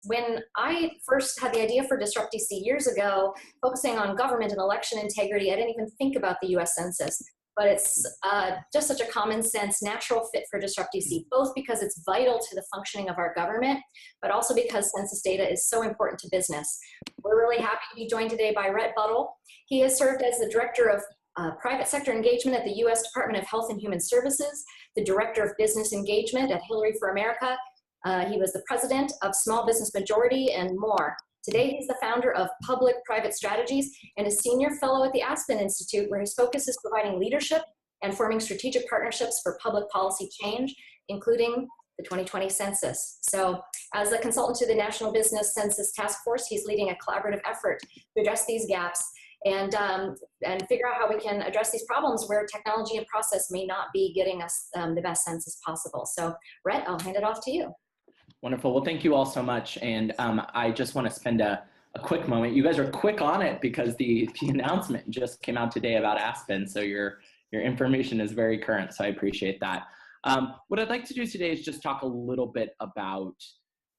when I first had the idea for Disrupt DC years ago, focusing on government and election integrity, I didn't even think about the US Census. But it's just such a common sense, natural fit for Disrupt DC, both because it's vital to the functioning of our government, but also because census data is so important to business. We're really happy to be joined today by Rhett Buttle. He has served as the Director of Private Sector Engagement at the U.S. Department of Health and Human Services, the Director of Business Engagement at Hillary for America. He was the President of Small Business Majority and more. Today, he's the founder of Public-Private Strategies and a senior fellow at the Aspen Institute, where his focus is providing leadership and forming strategic partnerships for public policy change, including the 2020 census. So as a consultant to the National Business Census Task Force, he's leading a collaborative effort to address these gaps and figure out how we can address these problems where technology and process may not be getting us the best census possible. So Rhett, I'll hand it off to you. Wonderful. Well, thank you all so much. And I just want to spend a quick moment. You guys are quick on it because the announcement just came out today about Aspen. So your information is very current. So I appreciate that. What I'd like to do today is just talk a little bit about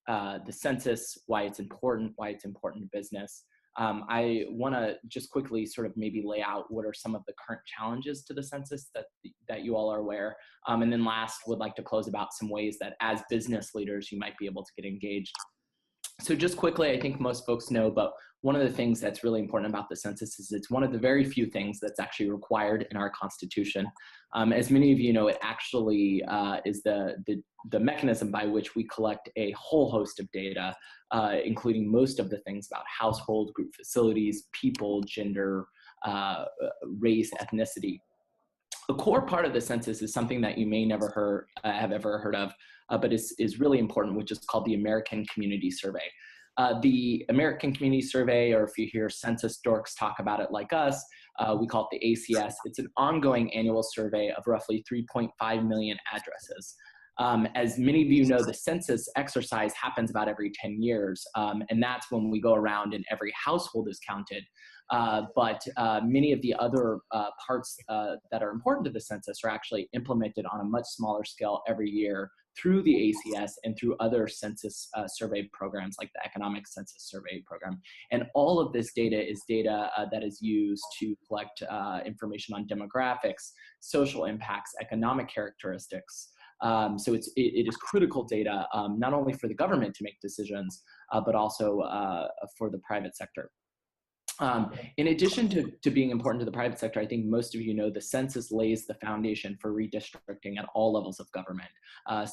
the census, why it's important to business. I want to just quickly sort of maybe lay out what are some of the current challenges to the census that you all are aware. And then last, would like to close about some ways that as business leaders, you might be able to get engaged. So just quickly, I think most folks know, but one of the things that's really important about the census is it's one of the very few things that's actually required in our Constitution. As many of you know, it actually is the mechanism by which we collect a whole host of data, including most of the things about household, group facilities, people, gender, race, ethnicity. A core part of the census is something that you may never have ever heard of, but is really important, which is called the American Community Survey. The American Community Survey, or if you hear census dorks talk about it like us, we call it the ACS. It's an ongoing annual survey of roughly 3.5 million addresses. As many of you know, the census exercise happens about every 10 years, and that's when we go around and every household is counted. But many of the other parts that are important to the census are actually implemented on a much smaller scale every year through the ACS and through other census survey programs like the Economic Census Survey Program. And all of this data is data that is used to collect information on demographics, social impacts, economic characteristics. So it is critical data, not only for the government to make decisions, but also for the private sector. In addition to being important to the private sector, I think most of you know the census lays the foundation for redistricting at all levels of government.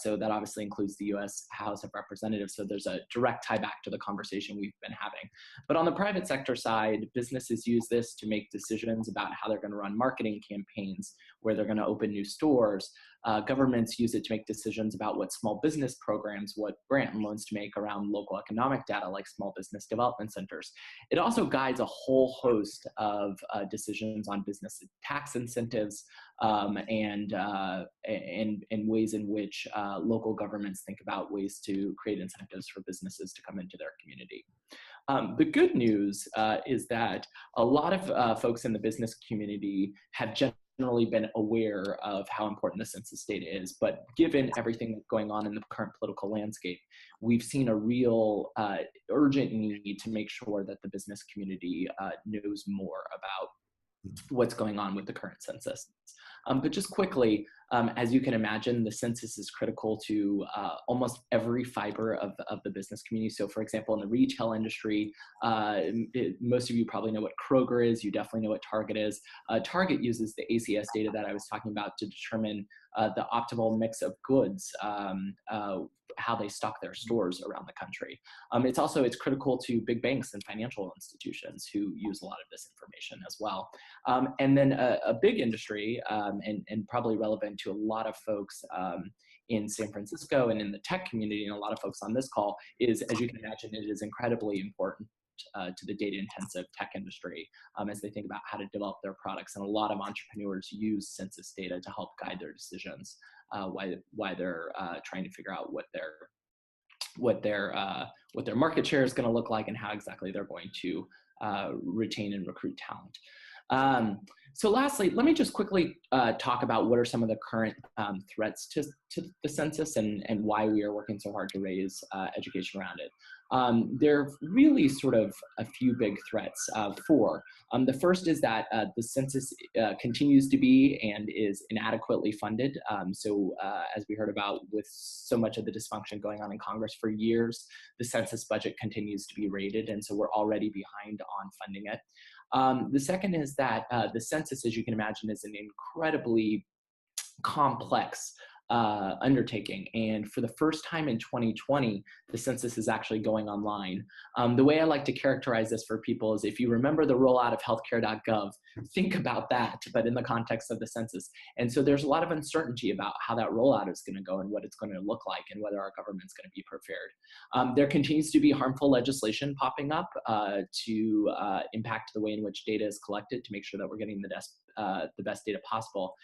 So that obviously includes the U.S. House of Representatives. So there's a direct tie back to the conversation we've been having. But on the private sector side, businesses use this to make decisions about how they're going to run marketing campaigns, where they're going to open new stores. Governments use it to make decisions about what small business programs, what grant and loans to make around local economic data like small business development centers. It also guides a whole host of decisions on business tax incentives and ways in which local governments think about ways to create incentives for businesses to come into their community. The good news is that a lot of folks in the business community have generally been aware of how important the census data is, but given everything that's going on in the current political landscape, we've seen a real urgent need to make sure that the business community knows more about what's going on with the current census. But just quickly, as you can imagine, the census is critical to almost every fiber of the business community. So for example, in the retail industry, most of you probably know what Kroger is. You definitely know what Target is. Target uses the ACS data that I was talking about to determine the optimal mix of goods, how they stock their stores around the country. It's critical to big banks and financial institutions who use a lot of this information as well. And then a big industry, and probably relevant to a lot of folks in San Francisco and in the tech community, and a lot of folks on this call, is, as you can imagine, it is incredibly important to the data-intensive tech industry as they think about how to develop their products. And a lot of entrepreneurs use census data to help guide their decisions why they're trying to figure out what their market share is going to look like and how exactly they're going to retain and recruit talent. So lastly, let me just quickly talk about what are some of the current threats to the census and why we are working so hard to raise education around it. there are really sort of a few big threats. Four. The first is that the census continues to be and is inadequately funded. As we heard about with so much of the dysfunction going on in Congress for years, the census budget continues to be raided, and so we're already behind on funding it. The second is that the census, as you can imagine, is an incredibly complex undertaking. And for the first time in 2020, the census is actually going online. The way I like to characterize this for people is if you remember the rollout of healthcare.gov, think about that, but in the context of the census. And so there's a lot of uncertainty about how that rollout is going to go and what it's going to look like and whether our government's going to be prepared. There continues to be harmful legislation popping up to impact the way in which data is collected to make sure that we're getting the best data possible.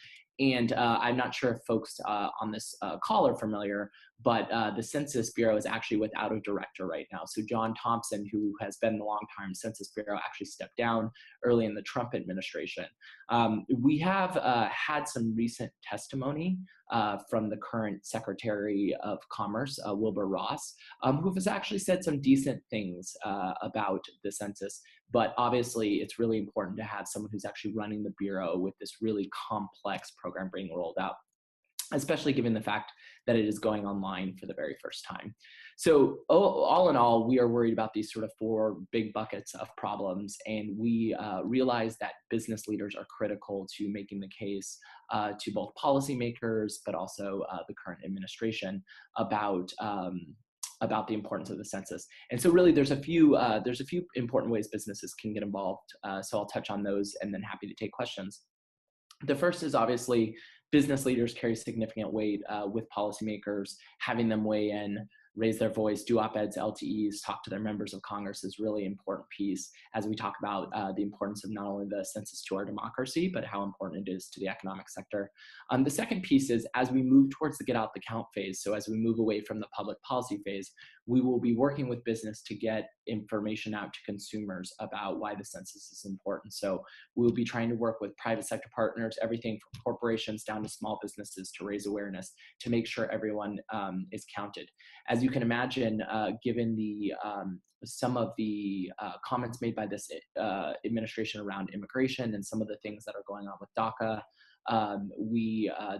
And I'm not sure if folks on this call are familiar, but the Census Bureau is actually without a director right now. So John Thompson, who has been the longtime Census Bureau, actually stepped down early in the Trump administration. We have had some recent testimony from the current Secretary of Commerce, Wilbur Ross, who has actually said some decent things about the census. But obviously, it's really important to have someone who's actually running the Bureau with this really complex program being rolled out, especially given the fact that it is going online for the very first time. So all in all, we are worried about these sort of four big buckets of problems, and we realize that business leaders are critical to making the case to both policymakers, but also the current administration about the importance of the census. And so really there's a few important ways businesses can get involved. So I'll touch on those and then happy to take questions. The first is obviously business leaders carry significant weight with policymakers. Having them weigh in, raise their voice, do op-eds, LTEs, talk to their members of Congress is really important piece as we talk about the importance of not only the census to our democracy, but how important it is to the economic sector. The second piece is as we move towards the get out the count phase, so as we move away from the public policy phase, we will be working with business to get information out to consumers about why the census is important. So we'll be trying to work with private sector partners, everything from corporations down to small businesses, to raise awareness, to make sure everyone is counted. As you can imagine, given the some of the comments made by this administration around immigration and some of the things that are going on with DACA,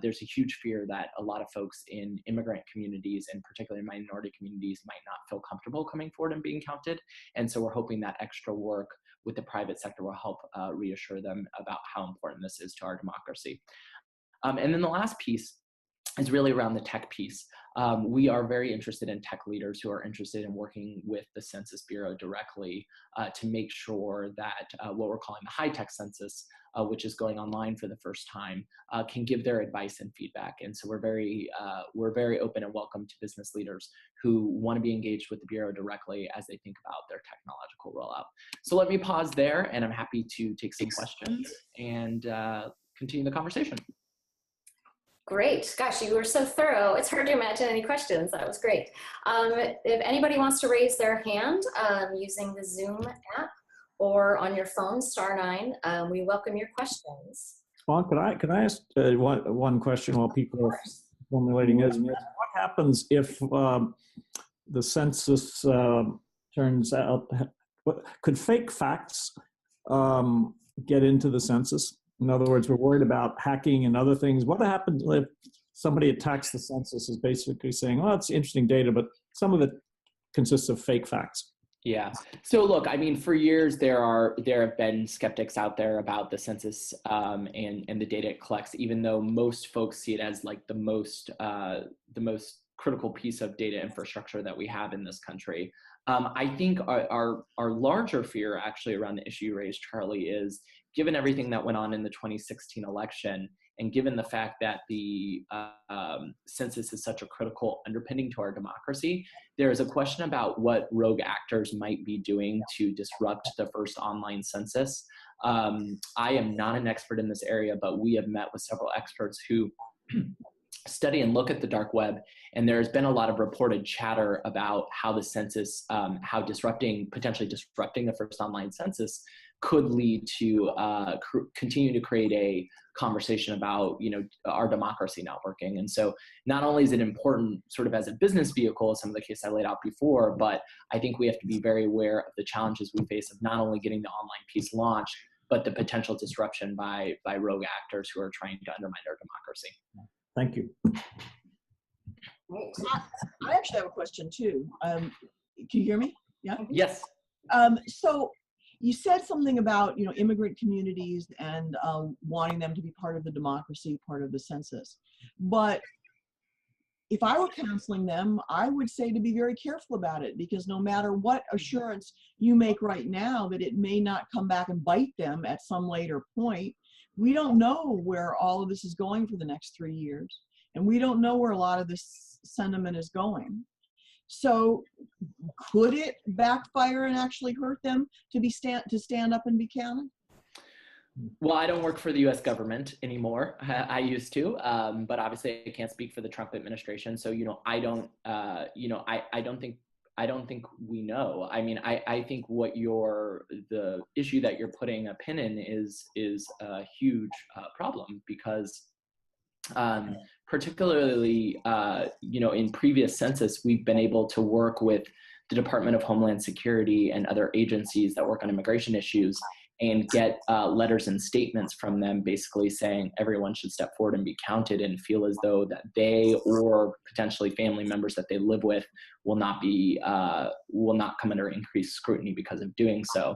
there's a huge fear that a lot of folks in immigrant communities and particularly minority communities might not feel comfortable coming forward and being counted. And so we're hoping that extra work with the private sector will help reassure them about how important this is to our democracy. And then the last piece is really around the tech piece. We are very interested in tech leaders who are interested in working with the Census Bureau directly to make sure that what we're calling the high-tech census, which is going online for the first time, can give their advice and feedback. And so we're very open and welcome to business leaders who want to be engaged with the Bureau directly as they think about their technological rollout. So let me pause there, and I'm happy to take some questions and continue the conversation. Great. Gosh, you were so thorough. It's hard to imagine any questions. That was great. If anybody wants to raise their hand using the Zoom app or on your phone, *9, we welcome your questions. Well, could I ask one question while people are formulating this? What happens if the census turns out, could fake facts get into the census? In other words, we're worried about hacking and other things. What happens if somebody attacks the census is basically saying, well, it's interesting data, but some of it consists of fake facts? Yeah. So look, I mean, for years there have been skeptics out there about the census and the data it collects, even though most folks see it as like the most critical piece of data infrastructure that we have in this country. I think our larger fear actually around the issue you raised, Charlie, is given everything that went on in the 2016 election, and given the fact that the census is such a critical underpinning to our democracy, there is a question about what rogue actors might be doing to disrupt the first online census. I am not an expert in this area, but we have met with several experts who study and look at the dark web, and there's been a lot of reported chatter about how the census, potentially disrupting the first online census could lead to continue to create a conversation about, our democracy not working. And so not only is it important sort of as a business vehicle, some of the cases I laid out before, but I think we have to be very aware of the challenges we face of not only getting the online piece launched, but the potential disruption by rogue actors who are trying to undermine our democracy. Thank you. I actually have a question too. Can you hear me? Yeah. Yes. So you said something about, immigrant communities and wanting them to be part of the democracy, part of the census. But if I were counseling them, I would say to be very careful about it, because no matter what assurance you make right now that it may not come back and bite them at some later point, we don't know where all of this is going for the next 3 years. And we don't know where a lot of this sentiment is going. So could it backfire and actually hurt them to stand up and be counted? Well, I don't work for the U.S. government anymore. I used to, but obviously I can't speak for the Trump administration. So, I don't think we know. I mean, I think the issue that you're putting a pin in is a huge problem, because particularly, in previous census, we've been able to work with the Department of Homeland Security and other agencies that work on immigration issues and get letters and statements from them basically saying everyone should step forward and be counted, and feel as though that they or potentially family members that they live with will not come under increased scrutiny because of doing so.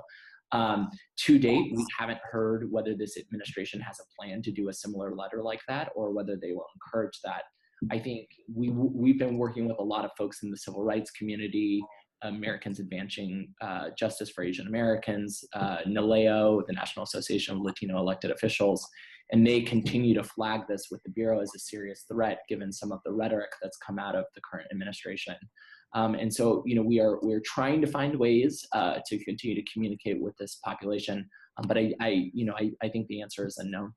To date, we haven't heard whether this administration has a plan to do a similar letter like that, or whether they will encourage that. I think we've been working with a lot of folks in the civil rights community, Americans Advancing Justice for Asian Americans, NALEO, the National Association of Latino Elected Officials, and they continue to flag this with the Bureau as a serious threat, given some of the rhetoric that's come out of the current administration. And so, we're trying to find ways to continue to communicate with this population, but I think the answer is unknown.